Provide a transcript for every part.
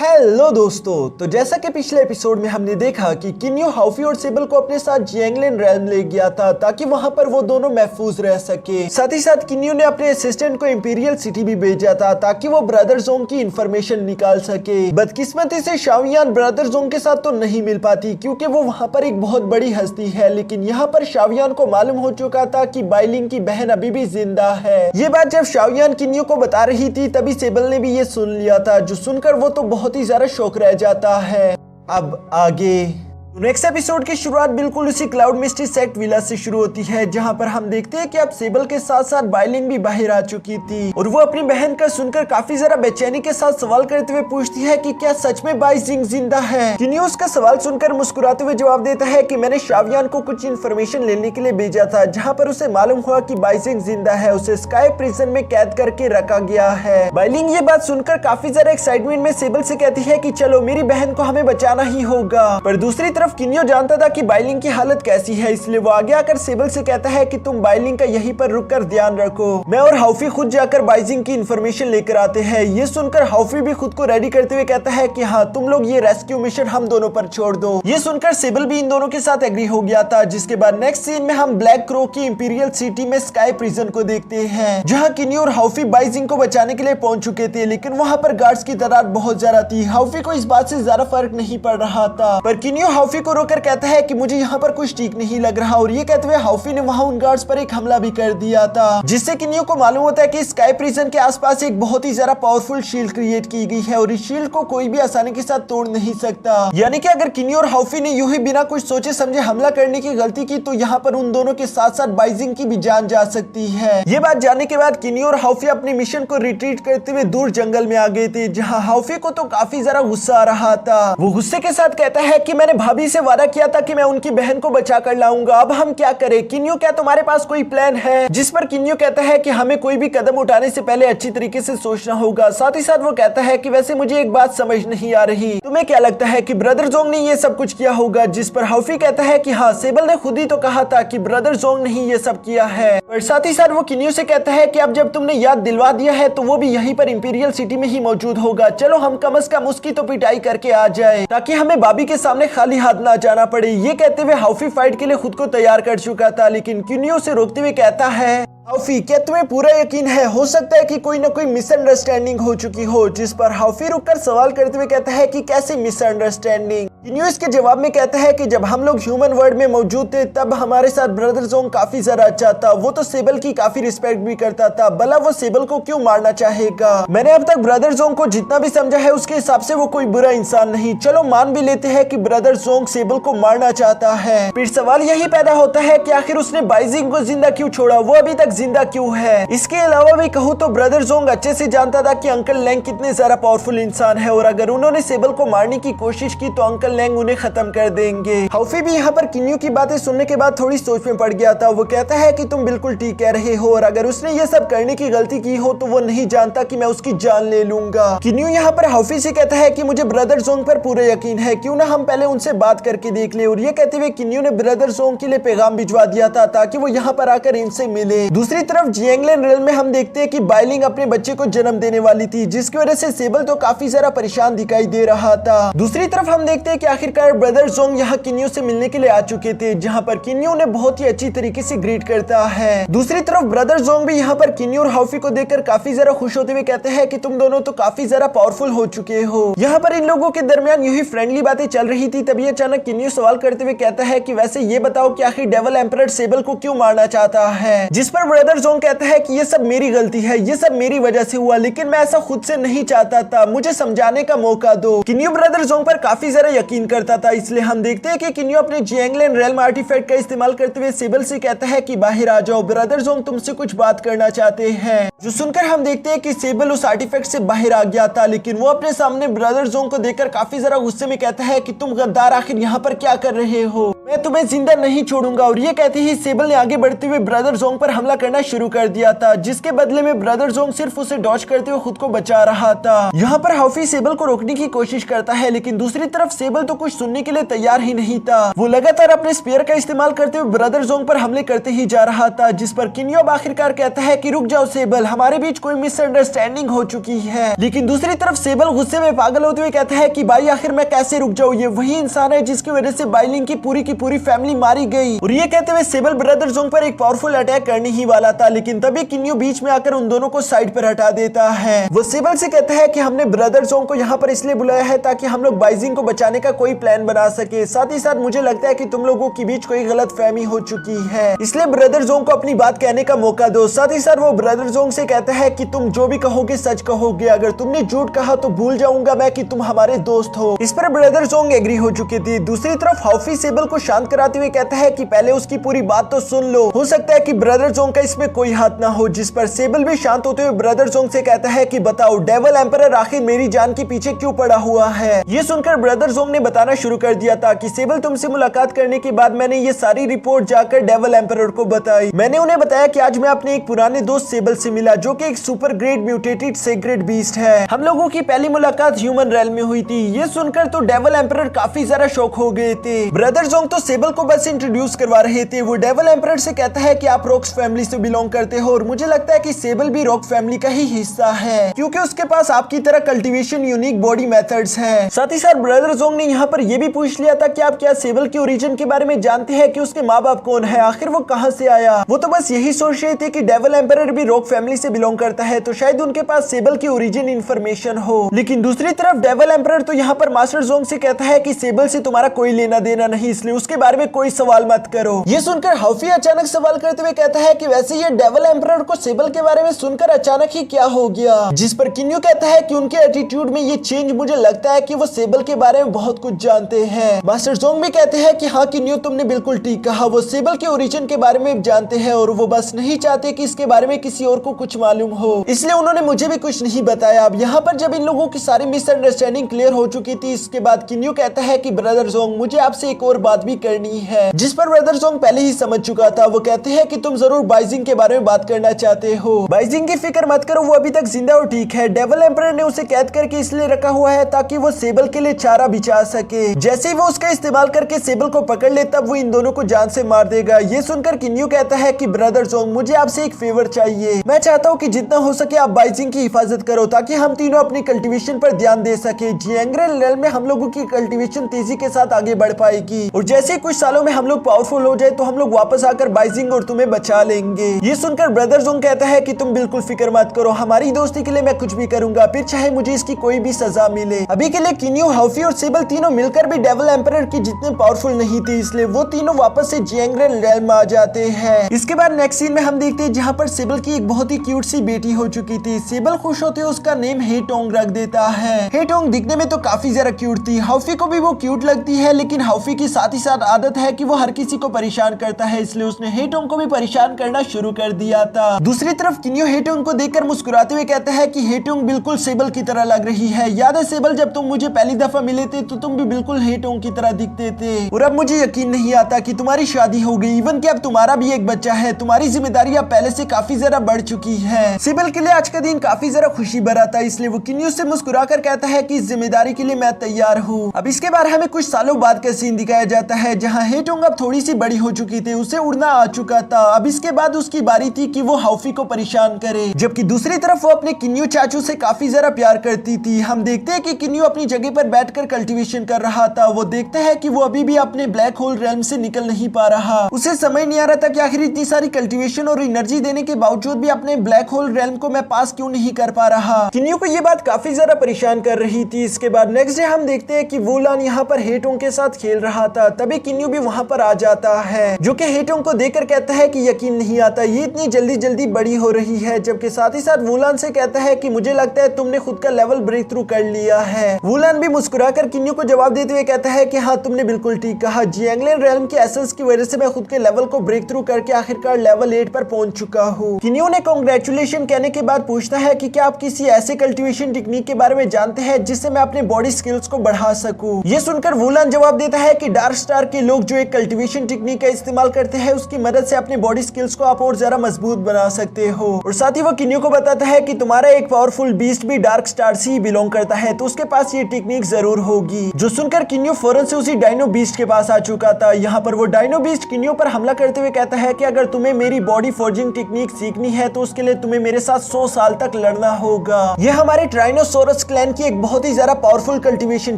Hello दोस्तों, तो जैसा कि पिछले एपिसोड में हमने देखा कि किन्यो हाउफी और सेबल को अपने साथ जियांगलिन रेल्म ले गया था ताकि वहां पर वो दोनों महफूज रह सके। साथ ही साथ किन्यो ने अपने असिस्टेंट को इंपीरियल सिटी भी भेजा था ताकि वो ब्रदर जोंग की इंफॉर्मेशन निकाल सके। बदकिस्मती से शाओयान ब्रदर जोंग के साथ तो नहीं मिल पाती क्योंकि वो वहाँ पर एक बहुत बड़ी हस्ती है, लेकिन यहाँ पर शाओयान को मालूम हो चुका था कि बाइलिंग की बहन अभी भी जिंदा है। ये बात जब शाओयान किन्यो को बता रही थी तभी सेबल ने भी ये सुन लिया था, जो सुनकर वो तो बहुत ही ज्यादा शौक रह जाता है। अब आगे नेक्स्ट एपिसोड की शुरुआत बिल्कुल उसी क्लाउड मिस्टी सेक्ट विला से शुरू होती है, जहां पर हम देखते हैं कि अब सेबल के साथ साथ बाइलिंग भी बाहर आ चुकी थी और वो अपनी बहन का सुनकर काफी जरा बेचैनी के साथ सवाल करते हुए पूछती है कि क्या सच में बाइजिंग जिंदा है। किन्यो उसका सवाल सुनकर मुस्कुराते हुए जवाब देता है कि मैंने शाओयान को कुछ इन्फॉर्मेशन लेने के लिए भेजा था, जहाँ पर उसे मालूम हुआ कि बाइजिंग जिंदा है, उसे स्काई प्रिजन में कैद करके रखा गया है। बाइलिंग ये बात सुनकर काफी जरा एक्साइटमेंट में सेबल से कहती है कि चलो मेरी बहन को हमें बचाना ही होगा, पर दूसरी तरफ किन्यो जानता था कि बाइलिंग की हालत कैसी है, इसलिए वो आगे आकर सेबल से कहता है कि तुम बाइलिंग का यहीं पर रुककर ध्यान रखो, मैं और हाउफी खुद जाकर बाइजिंग की इन्फॉर्मेशन लेकर आते हैं। ये सुनकर हाउफी भी खुद को रेडी करते हुए कहता है कि हाँ, तुम लोग ये रेस्क्यू मिशन हम दोनों पर छोड़ दो। ये सुनकर सेबल भी इन दोनों के साथ एग्री हो गया था, जिसके बाद नेक्स्ट सीन में हम ब्लैक क्रो की इंपीरियल सिटी में स्काई प्रिजन को देखते हैं, जहाँ किन्यो और हाउफी बाइजिंग को बचाने के लिए पहुंच चुके थे, लेकिन वहाँ पर गार्ड्स की तादाद बहुत ज्यादा थी। हाउफी को इस बात से ज्यादा फर्क नहीं पड़ रहा था, पर किन्यो हाउफी को रोककर कहता है कि मुझे यहाँ पर कुछ ठीक नहीं लग रहा, और ये कहते हुए हाउफी ने वहाँ उन गार्ड्स पर एक हमला भी कर दिया था, जिससे किन्यो को मालूम होता है कि स्काई प्रिजन के आसपास एक बहुत ही ज्यादा पावरफुल शील्ड क्रिएट की गई है और इस शील्ड को कोई भी आसानी के साथ तोड़ नहीं सकता। यानी कि अगर किन्यो और हाउफी ने यूं ही बिना कुछ सोचे समझे हमला करने की गलती की तो यहाँ पर उन दोनों के साथ साथ बाइजिंग की भी जान जा सकती है। ये बात जानने के बाद किन्यो और हाउफी अपने मिशन को रिट्रीट करते हुए दूर जंगल में आ गए थे, जहाँ हाउफी को तो काफी ज्यादा गुस्सा आ रहा था। वो गुस्से के साथ कहता है कि मैंने भाभी से वादा किया था कि मैं उनकी बहन को बचा कर लाऊंगा, अब हम क्या करें? किन्यो, क्या तुम्हारे पास कोई प्लान है? जिस पर किन्यो कहता है कि हमें कोई भी कदम उठाने से पहले अच्छी तरीके से सोचना होगा। साथ ही साथ वो कहता है कि वैसे मुझे एक बात समझ नहीं आ रही, तुम्हें क्या लगता है कि ब्रदर जोंग ने ये सब कुछ किया होगा? जिस पर हाउफी कहता है कि हाँ, सेबल ने खुद ही तो कहा था कि ब्रदर जोंग ने ही ये सब किया है। और साथ ही साथ वो किन्यो से कहता है कि अब जब तुमने याद दिलवा दिया है तो वो भी यहीं पर इंपीरियल सिटी में ही मौजूद होगा, चलो हम कम से कम उसकी तो पिटाई करके आ जाए ताकि हमें भाभी के सामने खाली हाथ ना जाना पड़े। ये कहते हुए हाउफी फाइट के लिए खुद को तैयार कर चुका था, लेकिन किन्यो से रोकते हुए कहता है, हाउफी, क्या तुम्हें पूरा यकीन है? हो सकता है कि कोई ना कोई मिसअंडरस्टैंडिंग हो चुकी हो। जिस पर हाउफी रुककर सवाल करते हुए कहता है कि कैसे मिसअंडरस्टैंडिंग? किन्यो इसके जवाब में कहता है कि जब हम लोग ह्यूमन वर्ल्ड में मौजूद थे तब हमारे साथ ब्रदर जोंग काफी ज्यादा अच्छा था, वो तो सेबल की काफी रिस्पेक्ट भी करता था, भला वो सेबल को क्यों मारना चाहेगा? मैंने अब तक ब्रदर जोंग को जितना भी समझा है उसके हिसाब से वो कोई बुरा इंसान नहीं। चलो मान भी लेते हैं कि ब्रदर जोंग सेबल को मारना चाहता है, फिर सवाल यही पैदा होता है कि आखिर उसने बाइजिंग को जिंदा क्यों छोड़ा? वो अभी तक जिंदा क्यों है? इसके अलावा भी कहूँ तो ब्रदर जोंग अच्छे से जानता था कि अंकल लैंग कितने ज्यादा पावरफुल इंसान है, और अगर उन्होंने सेबल को मारने की कोशिश की तो अंकल लैंग उन्हें खत्म कर देंगे। हाउफी भी यहाँ पर किन्यो की बातें सुनने के बाद थोड़ी सोच में पड़ गया था। वो कहता है कि तुम बिल्कुल ठीक कह रहे हो, और अगर उसने ये सब करने की गलती की हो तो वो नहीं जानता कि मैं उसकी जान ले लूंगा। किन्यो यहाँ पर हाउफी से कहता है कि मुझे ब्रदर जोंग पर पूरा यकीन है, क्यों ना हम पहले उनसे बात करके देख ले। और ये कहते हुए किन्यो ने ब्रदर जोंग के लिए पैगाम भिजवा दिया था ताकि वो यहाँ पर आकर इनसे मिले। दूसरी तरफ जियांगलिन रेल्म में हम देखते हैं कि बाइलिंग अपने बच्चे को जन्म देने वाली थी, जिसकी वजह से सेबल तो काफी ज्यादा परेशान दिखाई दे रहा था। दूसरी तरफ हम देखते हैं कि आखिरकार ब्रदर जोंग यहाँ किन्यो से मिलने के लिए आ चुके थे, जहाँ पर किन्यो ने बहुत ही अच्छी तरीके से ग्रीट करता है। दूसरी तरफ ब्रदर जोंग भी यहाँ पर किन्यो और हाउफी को देखकर काफी ज्यादा खुश होते हुए कहते हैं कि तुम दोनों तो काफी ज्यादा पावरफुल हो चुके हो। यहाँ पर इन लोगों के दरमियान यूं ही फ्रेंडली बातें चल रही थी, तभी अचानक किन्यो सवाल करते हुए कहता है कि वैसे ये बताओ कि आखिर डेविल एम्परर सेबल को क्यों मारना चाहता है? जिस पर ब्रदर जोंग कहता है कि ये सब मेरी गलती है, ये सब मेरी वजह से हुआ, लेकिन मैं ऐसा खुद से नहीं चाहता था, मुझे समझाने का मौका दो। किन्यो ब्रदर जोंग पर काफी ज्यादा यकीन करता था, इसलिए हम देखते हैं कि किन्यो अपने जियांगलिन रेल्म आर्टिफैक्ट का इस्तेमाल करते हुए सेबल से कहता है कि बाहर आ जाओ, ब्रदर जोंग तुमसे कुछ बात करना चाहते हैं। जो सुनकर हम देखते हैं कि सेबल उस आर्टिफैक्ट से बाहर आ गया था, लेकिन वो अपने सामने ब्रदर जोंग को देखकर काफी ज्यादा गुस्से में कहता है कि तुम गद्दार, आखिर यहाँ पर क्या कर रहे हो? मैं तुम्हें जिंदा नहीं छोड़ूंगा। और ये कहते ही सेबल ने आगे बढ़ते हुए ब्रदर जोंग पर हमला करना शुरू कर दिया था, जिसके बदले में ब्रदर जोंग सिर्फ उसे डॉज करते हुए खुद को बचा रहा था। यहाँ पर हाफी सेबल को रोकने की कोशिश करता है, लेकिन दूसरी तरफ सेबल तो कुछ सुनने के लिए तैयार ही नहीं था। वो लगातार अपने स्पीयर का इस्तेमाल करते हुए ब्रदर जोंग पर हमले करते ही जा रहा था, जिस पर किन्यो आखिरकार कहता है कि रुक जाओ सेबल, हमारे बीच कोई मिसअंडरस्टैंडिंग हो चुकी है। लेकिन दूसरी तरफ सेबल गुस्से में पागल होते हुए कहता है कि भाई आखिर मैं कैसे रुक जाऊँ, ये वही इंसान है जिसकी वजह से बाइलिंग की पूरी फैमिली मारी गई। और ये कहते हुए सेबल ब्रदर जोंग पर एक पावरफुल अटैक करने ही वाला था, लेकिन तभी किन्यो बीच में आकर उन दोनों को साइड पर हटा देता है। वो सेबल से कहता है कि हमने ब्रदर जोंग को यहाँ पर इसलिए बुलाया है ताकि हम लोग बाइजिंग को बचाने का कोई प्लान बना सके। साथ ही साथ मुझे लगता है कि तुम लोगों के बीच कोई गलतफहमी हो चुकी है, इसलिए ब्रदर जोंग को अपनी बात कहने का मौका दो। साथ ही साथ वो ब्रदर जोंग से कहता है कि तुम जो भी कहोगे सच कहोगे, अगर तुमने झूठ कहा तो भूल जाऊंगा मैं कि तुम हमारे दोस्त हो। इस पर ब्रदर जोंग एग्री हो चुके थे। दूसरी तरफ हाफी सेबल को शांत कराते हुए कहता है कि पहले उसकी पूरी बात तो सुन लो, हो सकता है कि ब्रदर जोंग का इसमें कोई हाथ ना हो। जिस पर सेबल भी शांत होते हुए ब्रदर जोंग से कहता है कि बताओ डेविल एम्परर आखिर मेरी जान के पीछे क्यों पड़ा हुआ है। ये सुनकर ब्रदर जोंग ने बताना शुरू कर दिया था कि सेबल तुमसे मुलाकात करने के बाद मैंने ये सारी रिपोर्ट जाकर डेविल एम्परर को बताई। मैंने उन्हें बताया कि आज मैं अपने एक पुराने दोस्त सेबल से मिला, जो कि एक super great mutated secret beast है। हम लोगों की पहली मुलाकात ह्यूमन रेल में हुई थी। ये सुनकर तो डेविल एम्परर काफी ज्यादा शॉक हो गए थे। ब्रदर जोंग तो सेबल को बस इंट्रोड्यूस करवा रहे थे। वो डेविल एम्परर से कहता है कि आप रॉक्स फैमिली से बिलोंग करते हो, और मुझे लगता है कि सेबल भी रॉक फैमिली का ही हिस्सा है, क्योंकि उसके पास आपकी तरह कल्टीवेशन यूनिक बॉडी मेथड्स हैं। साथ ही साथ ब्रदर जोंग ने यहाँ पर यह भी पूछ लिया था कि आप क्या सेबल के ओरिजिन के बारे में जानते हैं, कि उसके माँ बाप कौन है, आखिर वो कहाँ से आया। वो तो बस यही सोच रहे थे कि डेविल एम्परर भी रॉक फैमिली से बिलोंग करता है, तो शायद उनके पास सेबल की ओरिजिन इंफॉर्मेशन हो। लेकिन दूसरी तरफ डेविल एम्परर तो यहाँ पर मास्टर जोंग से कहता है कि सेबल से तुम्हारा कोई लेना देना नहीं, इसलिए उसके बारे में कोई सवाल मत करो। ये सुनकर हाफी अचानक सवाल करते हुए कहता है कि वैसे ये डेविल एम्परर को सेबल के बारे में सुनकर अचानक ही क्या हो गया। जिस पर किन्यो कहता है कि उनके एटीट्यूड में ये चेंज, मुझे लगता है कि वो सेबल के बारे में बहुत कुछ जानते हैं। मास्टर जोंग भी कहते हैं कि हाँ किन्यो तुमने बिल्कुल ठीक कहा, वो सेबल के ओरिजिन के बारे में जानते हैं, और वो बस नहीं चाहते कि इसके बारे में किसी और को कुछ मालूम हो, इसलिए उन्होंने मुझे भी कुछ नहीं बताया। अब यहाँ पर जब इन लोगों की सारी मिसअंडरस्टैंडिंग क्लियर हो चुकी थी, इसके बाद किन्यो कहता है कि ब्रदर जोंग मुझे आपसे एक और बात भी करनी है, जिस पर ब्रदर जोंग पहले ही समझ चुका था। वो कहते हैं कि तुम जरूर बाइजिंग के बारे में बात करना चाहते हो। बाइजिंग की फिक्र मत करो, वो अभी तक जिंदा और ठीक है। डेविल एम्परर ने उसे कैद करके इसलिए रखा हुआ है ताकि वो सेबल के लिए चारा बिछा सके। जैसे ही वो उसका इस्तेमाल करके सेबल को पकड़ ले, तब वो इन दोनों को जान से मार देगा। ये सुनकर किन्यो कहता है कि ब्रदर जोंग मुझे आपसे एक फेवर चाहिए, मैं चाहता हूँ कि जितना हो सके आप बाइजिंग की हिफाजत करो, ताकि हम तीनों अपनी कल्टीवेशन पर ध्यान दे सके। जियांगरेल रेल में हम लोगों की कल्टीवेशन तेजी के साथ आगे बढ़ पाएगी, और जैसे कुछ सालों में हम लोग पावरफुल हो जाए तो हम लोग वापस आकर बाइजिंग और तुम्हें बचा लेंगे। ये सुनकर ब्रदर जोंग कहता है कि तुम बिल्कुल फिक्र मत करो, हमारी दोस्ती के लिए मैं कुछ भी करूंगा, फिर चाहे मुझे इसकी कोई भी सजा मिले। अभी के लिए किन्यो, हाफी और सेबल तीनों मिलकर भी डेविल एम्परर की जितने पावरफुल नहीं थे, इसलिए वो तीनों वापस से जियांगरेल रेल में आ जाते हैं। इसके बाद नेक्स्ट सीन में हम देखते हैं जहाँ पर सेबल की एक बहुत ही क्यूट सी बेटी हो चुकी थी। सेबल खुश होते हुए उसका नेम हेटोंग रख देता है। हेटोंग दिखने में तो काफी ज्यादा क्यूट थी, हाफी को भी वो क्यूट लगती है, लेकिन हाफी की साथ ही साथ आदत है कि वो हर किसी को परेशान करता है, इसलिए उसने हेटोंग को भी परेशान करना शुरू कर दिया था। दूसरी तरफ किन्यो हेटोंग को देखकर मुस्कुराते हुए कहता है कि हेटोंग बिल्कुल सेबल की तरह लग रही है, याद है सेबल जब तुम मुझे पहली दफा मिले थे तो तुम भी बिल्कुल हेटोंग की तरह दिखते थे, और अब मुझे यकीन नहीं आता कि तुम्हारी शादी हो गई, इवन कि अब तुम्हारा भी एक बच्चा है, तुम्हारी जिम्मेदारियां पहले से काफी ज्यादा बढ़ चुकी है। सेबल के लिए आज का दिन काफी ज्यादा खुशी भरा था, इसलिए वो किन्यो से मुस्कुराकर कहता है कि इस जिम्मेदारी के लिए मैं तैयार हूँ। अब इसके बाद हमें कुछ सालों बाद का सीन दिखाया जाता है, जहाँ हेटोंग अब थोड़ी सी बड़ी हो चुकी थी, उसे उड़ना आ चुका था। अब इसके बाद उसकी बारी थी कि वो हाफी को परेशान करे, जबकि दूसरी तरफ वो अपने किन्यो चाचू से काफी ज्यादा प्यार करती थी। हम देखते हैं कि किन्यो अपनी जगह पर बैठकर कल्टीवेशन कर रहा था। वो देखता है कि वो अभी भी अपने ब्लैक होल रेल्म से निकल नहीं पा रहा। उसे समझ नहीं आ रहा था कि आखिर इतनी सारी कल्टीवेशन और एनर्जी देने के बावजूद भी अपने ब्लैक होल रेल्म को मैं पास क्यों नहीं कर पा रहा। किन्यो को ये बात काफी ज्यादा परेशान कर रही थी। इसके बाद नेक्स्ट डे हम देखते हैं कि वुलान यहाँ पर हेटोंग के साथ खेल रहा था, तभी किन्यो भी वहाँ पर आ जाता है, जो कि हेटोंग को देखकर कहता है कि यकीन नहीं आता ये इतनी जल्दी जल्दी बड़ी हो रही है, जबकि साथ ही साथ वुलान से कहता है कि मुझे लगता है तुमने खुद का लेवल ब्रेक थ्रू कर लिया है। वुलान भी मुस्कुराकर किन्यो को जवाब देते हुए कहता है कि हाँ तुमने बिल्कुल ठीक कहा, जियांगरेल रेल्म की एसेंस की वजह से मैं खुद के लेवल को ब्रेक थ्रू करके आखिरकार लेवल 8 पर पहुंच चुका हूँ। किन्यो ने कांग्रेचुलेशन कहने के बाद पूछता है कि क्या आप किसी ऐसे कल्टीवेशन टेक्निक के बारे में जानते हैं जिससे मैं अपने बॉडी स्किल्स को बढ़ा सकूं। ये सुनकर वुलान जवाब देता है कि डार्क स्टार स्टार के लोग जो एक कल्टीवेशन टेक्निक का इस्तेमाल करते हैं उसकी मदद से अपने बॉडी स्किल्स को आप और ज्यादा मजबूत बना सकते हो। और साथ ही वो किन्यू को बताता है कि तुम्हारा एक पावरफुल बीस्ट भी डार्क स्टार से ही बिलोंग करता है, तो उसके पास ये टेक्निक जरूर होगी। जो सुनकर किन्यू फौरन से उसी डायनो बीस्ट के पास आ चुका था। यहाँ पर वो डायनो बीस्ट किन्यू पर हमला करते हुए कहता है कि अगर तुम्हें मेरी बॉडी फोर्जिंग टेक्निक सीखनी है तो उसके लिए तुम्हें मेरे साथ 100 साल तक लड़ना होगा। यह हमारे ट्राइनोसोरस क्लैन की एक बहुत ही ज्यादा पावरफुल कल्टीवेशन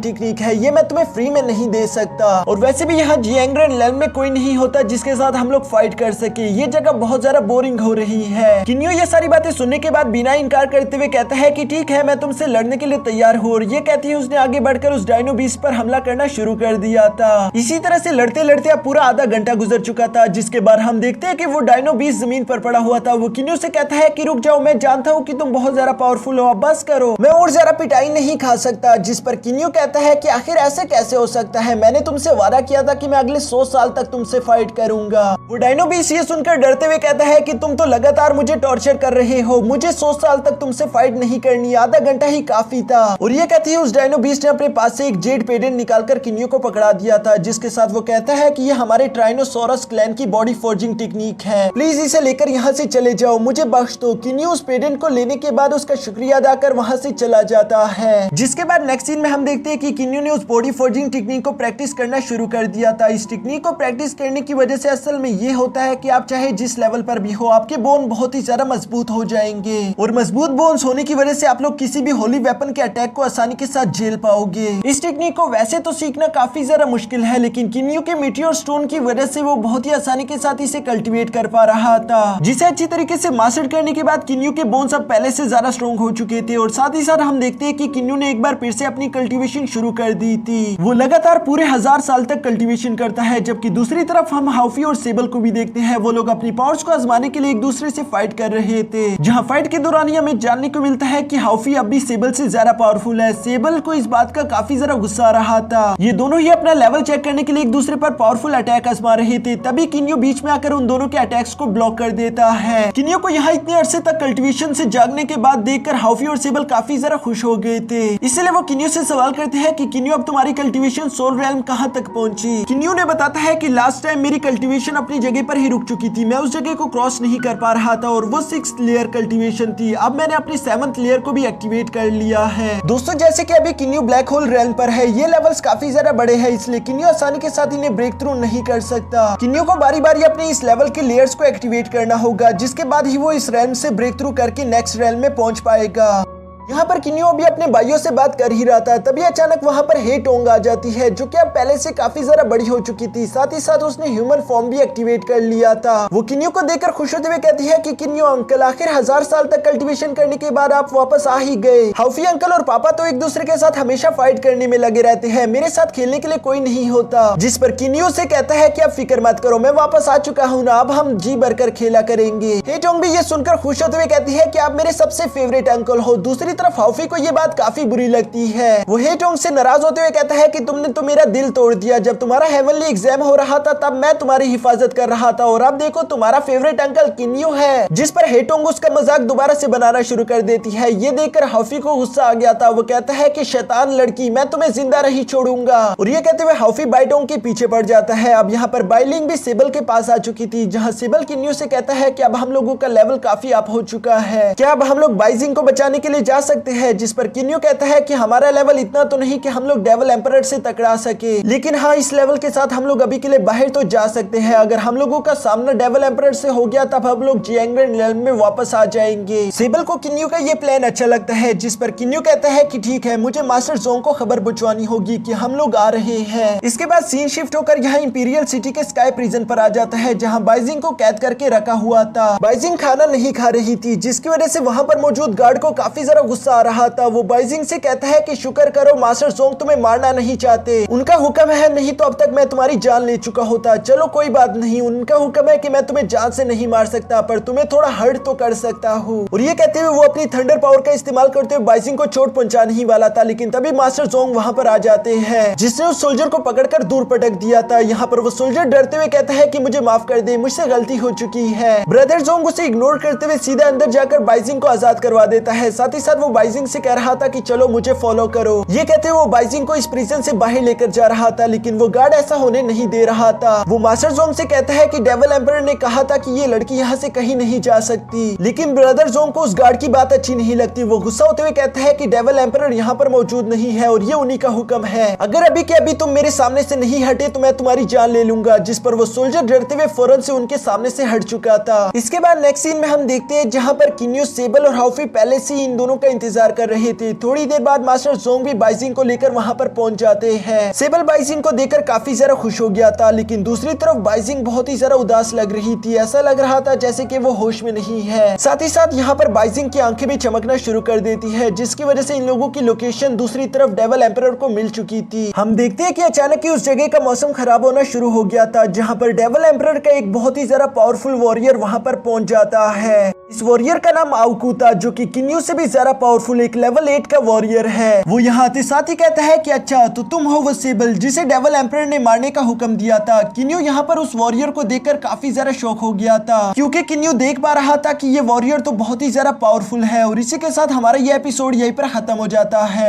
टेक्निक है, ये मैं तुम्हें फ्री में नहीं दे सकता। और वैसे भी यहाँ जियांगरेन लैंड में कोई नहीं होता जिसके साथ हम लोग फाइट कर सके, ये जगह बहुत ज्यादा बोरिंग हो रही है। किन्यू ये सारी बातें सुनने के बाद बिना इनकार करते हुए कहता है कि ठीक है, मैं तुमसे लड़ने के लिए तैयार हूँ। और ये कहती है उसने आगे बढ़कर उस डायनो बीस्ट पर हमला करना शुरू कर दिया था। इसी तरह से लड़ते लड़ते अब पूरा आधा घंटा गुजर चुका था, जिसके बाद हम देखते हैं कि वो डायनो बीस्ट जमीन पर पड़ा हुआ था। वो किन्यू से कहता है कि रुक जाओ, मैं जानता हूँ कि तुम बहुत ज्यादा पावरफुल हो, अब बस करो, मैं और ज्यादा पिटाई नहीं खा सकता। जिस पर किन्यू कहता है कि आखिर ऐसे कैसे हो सकता है, मैंने तुमसे वादा किया था कि मैं अगले 100 साल तक तुमसे फाइट करूंगा। वो डायनो बीस्ट ये सुनकर डरते हुए कहता है कि तुम तो लगातार मुझे टॉर्चर कर रहे हो, मुझे 100 साल तक तुमसे फाइट नहीं करनी, आधा घंटा ही काफी था। और ये कहती है उस डायनो बीस्ट ने अपने पास से एक जेड पेडेंट निकालकर किन्यू को पकड़ा दिया था, जिसके साथ वो कहता है कि ये हमारे ट्राइनोसोरस क्लैन की बॉडी फोर्जिंग टेक्निक है, प्लीज इसे लेकर यहाँ से चले जाओ, मुझे बख्श दो। किन्यू उस पेडेंट को लेने के बाद उसका शुक्रिया अदा कर वहाँ से चला जाता है। जिसके बाद नेक्स्ट सीन में हम देखते हैं कि किन्यू ने उस बॉडी फोर्जिंग टेक्निक को प्रैक्टिस करना शुरू कर दिया था। इस टेक्निक को प्रैक्टिस करने की वजह से असल में ये होता है कि आप चाहे जिस लेवल पर भी हो, आपके बोन बहुत ही ज्यादा मजबूत हो जाएंगे। और मजबूत बोन्स होने की वजह से आप लोग किसी भी होली वेपन के अटैक को आसानी के साथ झेल पाओगे। इस टेक्निक को वैसे तो सीखना काफी ज्यादा मुश्किल है, लेकिन किन्यू के मीटियोर स्टोन की वजह से वो बहुत ही आसानी के साथ इसे कल्टीवेट कर पा रहा था, जिसे अच्छी तरीके से मास्टर करने के बाद किन्यू के बोन्स अब पहले से ज्यादा स्ट्रॉन्ग हो चुके थे। और साथ ही साथ हम देखते हैं कि किन्यू ने एक बार फिर से अपनी कल्टीवेशन शुरू कर दी थी। वो लगातार पूरे 1000 साल तक कल्टीवेशन करता है, जबकि दूसरी तरफ हम हाउफी और सेबल को भी देखते हैं। वो लोग अपनी पावर्स को आजमाने के लिए एक दूसरे से फाइट कर रहे थे, जहां फाइट के दौरान हमें जानने को मिलता है कि हाउफी अब भी सेबल से ज्यादा पावरफुल है। सेबल को इस बात का काफी ज्यादा गुस्सा आ रहा था। ये दोनों ही अपना लेवल चेक करने के लिए एक दूसरे पर पावरफुल अटैक आजमा रहे थे, तभी किन्यू बीच में आकर उन दोनों के अटैक्स को ब्लॉक कर देता है। किन्यू को यहाँ इतने अरसे तक कल्टीवेशन से जागने के बाद देखकर हाउफी और सेबल काफी ज्यादा खुश हो गए थे। इसलिए वो किन्यू से सवाल करते हैं कि किन्यू अब तुम्हारी कल्टीवेशन सोल रेल्म कहाँ तक पहुंची। किन्यू ने बताता है कि लास्ट टाइम मेरी कल्टीवेशन अपनी जगह पर ही रुक चुकी थी, मैं उस जगह को क्रॉस नहीं कर पा रहा था और वो 6th लेयर कल्टीवेशन थी। अब मैंने अपनी 7th लेयर को भी एक्टिवेट कर लिया है। दोस्तों जैसे कि अभी किन्यू ब्लैक होल रेल्म पर है, ये लेवल्स काफी ज्यादा बड़े हैं, इसलिए किन्यू आसानी के साथ इन्हें ब्रेक थ्रू नहीं कर सकता। किन्यू को बारी बारी अपने इस लेवल के लेयर्स को एक्टिवेट करना होगा, जिसके बाद ही वो इस रेल्म से ब्रेक थ्रू करके नेक्स्ट रेल्म में पहुंच पाएगा। यहाँ पर किन्यू अभी अपने भाइयों से बात कर ही रहा था, तभी अचानक वहाँ पर हे टोंग आ जाती है, जो कि अब पहले से काफी ज्यादा बड़ी हो चुकी थी। साथ ही साथ उसने ह्यूमन फॉर्म भी एक्टिवेट कर लिया था। वो किन्यू को देखकर खुश होते हुए कहती है कि किन्यू अंकल, आखिर 1000 साल तक कल्टीवेशन करने के बाद आप वापस आ ही गए। हाउफी अंकल और पापा तो एक दूसरे के साथ हमेशा फाइट करने में लगे रहते हैं, मेरे साथ खेलने के लिए कोई नहीं होता। जिस पर किन्यू से कहता है कि आप फिक्र मत करो, मैं वापस आ चुका हूँ ना, अब हम जी भरकर खेला करेंगे। हे टोंग भी ये सुनकर खुश होते हुए कहती है कि आप मेरे सबसे फेवरेट अंकल हो। दूसरी तरफ हाउफी को ये बात काफी बुरी लगती है। वो हे टोंग से नाराज होते हुए कहता है कि तुमने तो मेरा दिल तोड़ दिया। जब तुम्हारा हेवनली एग्जाम हो रहा था तब मैं तुम्हारी हिफाजत कर रहा था, और अब देखो तुम्हारा फेवरेट अंकल किन्यू है। जिस पर हे टोंग उसका मजाक दोबारा से बनाना शुरू कर देती है। ये देखकर हाउफी को गुस्सा आ गया था। वो कहता है कि शैतान लड़की, मैं तुम्हें जिंदा नहीं छोड़ूंगा। और ये कहते हुए हाउफी बाइटोंग के पीछे पड़ जाता है। अब यहाँ पर बाइलिंग भी सेबल के पास आ चुकी थी, जहाँ सेबल किन्यू से कहता है कि अब हम लोगों का लेवल काफी अप हो चुका है, क्या अब हम लोग बाइजिंग को बचाने के लिए जा सकते हैं। जिस पर किन्यू कहता है कि हमारा लेवल इतना तो नहीं कि हम लोग डेविल एम्परर से टकरा सके, लेकिन हाँ इस लेवल के साथ हम लोग अभी के लिए बाहर तो जा सकते हैं। अगर हम लोगों का सामना डेविल एम्परर से हो गया तब हम लोग जियांगरेन रेल्म में वापस आ जाएंगे। सेबल को किन्यू का ये प्लान अच्छा लगता है, जिस पर किन्यू कहता है कि ठीक है, मुझे मास्टर जोंग को खबर पहुंचवानी होगी कि हम लोग आ रहे हैं। इसके बाद सीन शिफ्ट होकर यहाँ इंपीरियल सिटी के स्काई प्रिजन पर आ जाता है, जहाँ बाइजिंग को कैद करके रखा हुआ था। बाइजिंग खाना नहीं खा रही थी, जिसकी वजह से वहाँ पर मौजूद गार्ड को काफी ज्यादा गुस्सा आ रहा था। वो बाइजिंग से कहता है कि शुक्र करो मास्टर जोंग तुम्हें मारना नहीं चाहते, उनका हुक्म है, नहीं तो अब तक मैं तुम्हारी जान ले चुका होता। चलो कोई बात नहीं, उनका हुक्म है कि मैं तुम्हें जान से नहीं मार सकता, पर तुम्हें थोड़ा हर्ट तो कर सकता हूँ। और ये कहते हुए वो अपनी थंडर पावर का इस्तेमाल करते हुए बाइजिंग को चोट पहुंचाने ही वाला था, लेकिन तभी मास्टर जोंग वहाँ पर आ जाते हैं, जिसने उस सोल्जर को पकड़कर दूर पटक दिया था। यहाँ पर वो सोल्जर डरते हुए कहता है कि मुझे माफ कर दे, मुझसे गलती हो चुकी है। ब्रदर जोंग उसे इग्नोर करते हुए सीधा अंदर जाकर बाइजिंग को आजाद करवा देता है। साथ ही साथ वो वो बाइजिंग से कह रहा था कि चलो मुझे फॉलो करो। ये कहते वो बाइजिंग को इस प्रिजन से बाहर लेकर जा रहा था, लेकिन वो गार्ड ऐसा होने नहीं दे रहा था। वो मास्टर जोंग से कहता है कि डेविल एम्परर ने कहा था कि ये लड़की यहाँ से कहीं नहीं जा सकती, लेकिन ब्रदर जोंग को उस गार्ड की बात अच्छी नहीं लगती। वो गुस्सा होते हुए कहता है कि डेविल एम्परर यहाँ पर मौजूद नहीं है और ये उन्हीं का हुक्म है। अगर अभी के अभी तुम मेरे सामने से नहीं हटे तो मैं तुम्हारी जान ले लूंगा। जिस पर वो सोल्जर डरते हुए फौरन से उनके सामने से हट चुका था। इसके बाद नेक्स्ट सीन में हम देखते हैं जहाँ पर किन्यो, सेबल और हाउफी पहले से ही इन दोनों का इंतजार कर रहे थे। थोड़ी देर बाद मास्टर जोंग भी बाइजिंग को लेकर वहाँ पर पहुंच जाते हैं। सेबल बाइजिंग को देखकर काफी ज्यादा खुश हो गया था, लेकिन दूसरी तरफ बाइजिंग बहुत ही ज्यादा उदास लग रही थी। ऐसा लग रहा था जैसे कि वो होश में नहीं है। साथ ही साथ यहाँ पर बाइजिंग की आंखें भी चमकना शुरू कर देती है, जिसकी वजह से इन लोगों की लोकेशन दूसरी तरफ डेविल एम्परर को मिल चुकी थी। हम देखते हैं कि अचानक ही उस जगह का मौसम खराब होना शुरू हो गया था, जहाँ पर डेविल एम्परर का एक बहुत ही ज्यादा पावरफुल वॉरियर वहाँ पर पहुंच जाता है। इस वॉरियर का नाम आउकू था, जो कि किन्यू से भी ज्यादा पावरफुल एक लेवल 8 का वॉरियर है। वो यहाँ आते साथ ही कहता है कि अच्छा तो तुम हो वो सेबल जिसे डेविल एम्परर ने मारने का हुक्म दिया था। किन्यू यहाँ पर उस वॉरियर को देखकर काफी ज्यादा शॉक हो गया था, क्योंकि किन्यू देख पा रहा था कि ये वॉरियर तो बहुत ही ज्यादा पावरफुल है। और इसी के साथ हमारा ये एपिसोड यहीं पर खत्म हो जाता है।